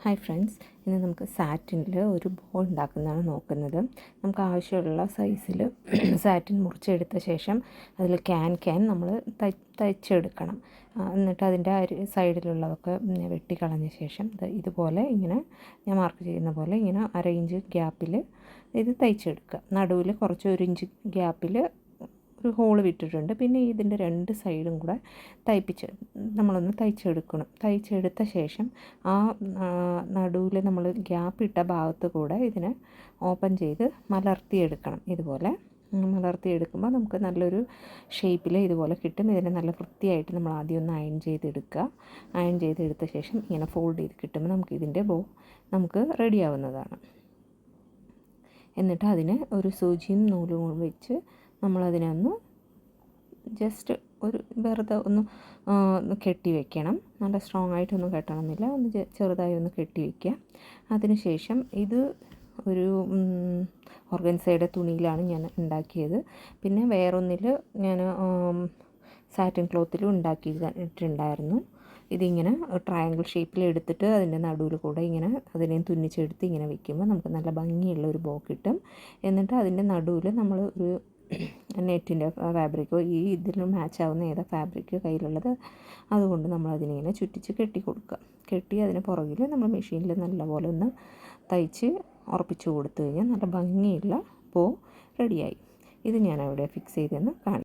Hi friends, ഇന്ന് നമുക്ക് സാറ്റിനിൽ ഒരു ബോ ഉണ്ടാക്കുന്നതാണ് നോക്കുന്നത്. നമുക്ക് ആവശ്യമുള്ള സൈസിൽ സാറ്റിൻ മുറിച്ചെടുത്ത ശേഷം അതിൽ ക്യാൻ നമ്മൾ തയ്ച്ചെടുക്കണം. എന്നിട്ട് അതിൻ്റെ സൈഡിലുള്ളതൊക്കെ വെട്ടിക്കളഞ്ഞ ശേഷം ഇതുപോലെ ഇങ്ങനെ ഞാൻ മാർക്ക് ചെയ്യുന്ന പോലെ ഇങ്ങനെ 1/2 ഇഞ്ച് ഗ്യാപ്പിൽ ഇത് തയ്ച്ചെടുക്കുക. നടുവിൽ കുറച്ച് 1 ഇഞ്ച് ഗ്യാപ്പിൽ ഒരു ഹോൾ വിട്ടിട്ടുണ്ട്. പിന്നെ ഇതിൻ്റെ 2 സൈഡും കൂടെ നമ്മളൊന്ന് തയ്ച്ചെടുക്കണം. തയ്ച്ചെടുത്ത ശേഷം ആ നടുവിൽ നമ്മൾ ഗ്യാപ്പ് ഇട്ട ഭാഗത്ത് കൂടെ ഇതിനെ ഓപ്പൺ ചെയ്ത് മലർത്തിയെടുക്കണം. ഇതുപോലെ മലർത്തിയെടുക്കുമ്പോൾ നമുക്ക് നല്ലൊരു ഷേപ്പിൽ ഇതുപോലെ കിട്ടും. ഇതിനെ നല്ല വൃത്തിയായിട്ട് നമ്മൾ ആദ്യം ഒന്ന് അയൺ ചെയ്തെടുക്കുക. അയൺ ചെയ്തെടുത്ത ശേഷം ഇങ്ങനെ ഫോൾഡ് ചെയ്ത് കിട്ടുമ്പോൾ നമുക്ക് ഇതിൻ്റെ ബോ നമുക്ക് റെഡിയാവുന്നതാണ്. എന്നിട്ട് അതിന് ഒരു സൂചിയും നൂലും വെച്ച് നമ്മളതിനെ ഒന്ന് ജസ്റ്റ് ഒരു വെറുതെ ഒന്ന് കെട്ടി വയ്ക്കണം. നല്ല സ്ട്രോങ് ആയിട്ടൊന്നും കെട്ടണമെന്നില്ല, ഒന്ന് ചെറുതായി ഒന്ന് കെട്ടി വയ്ക്കുക. അതിനുശേഷം ഇത് ഒരു ഓർഗൻസയുടെ തുണിയിലാണ് ഞാൻ ഉണ്ടാക്കിയത്. പിന്നെ വേറൊന്നിൽ ഞാൻ സാറ്റിൻ ക്ലോത്തിലും ഉണ്ടാക്കിയിട്ടുണ്ടായിരുന്നു. ഇതിങ്ങനെ ട്രയാങ്കിൾ ഷേപ്പിൽ എടുത്തിട്ട് അതിൻ്റെ നടുവിൽ കൂടെ ഇങ്ങനെ അതിനെയും തുന്നിച്ചെടുത്ത് ഇങ്ങനെ വെക്കുമ്പോൾ നമുക്ക് നല്ല ഭംഗിയുള്ള ഒരു ബോ കിട്ടും. എന്നിട്ട് അതിൻ്റെ നടുവിൽ നമ്മൾ ഒരു നെറ്റിൻ്റെ ഫാബ്രിക്കോ ഇതിന് മാച്ച് ആവുന്ന ഏതാ ഫാബ്രിക് കയ്യിലുള്ളത് അതുകൊണ്ട് നമ്മൾ അതിനിങ്ങനെ ചുറ്റിച്ച് കെട്ടി കൊടുക്കുക. കെട്ടി അതിന് പുറകിൽ നമ്മൾ മെഷീനിൽ നല്ലപോലെ ഒന്ന് തയ്ച്ച് ഉറപ്പിച്ച് കൊടുത്തു കഴിഞ്ഞാൽ നല്ല ഭംഗിയുള്ള ബോ റെഡിയായി. ഇത് ഞാൻ അവിടെ ഫിക്സ് ചെയ്തെന്ന് കാണിക്കാം.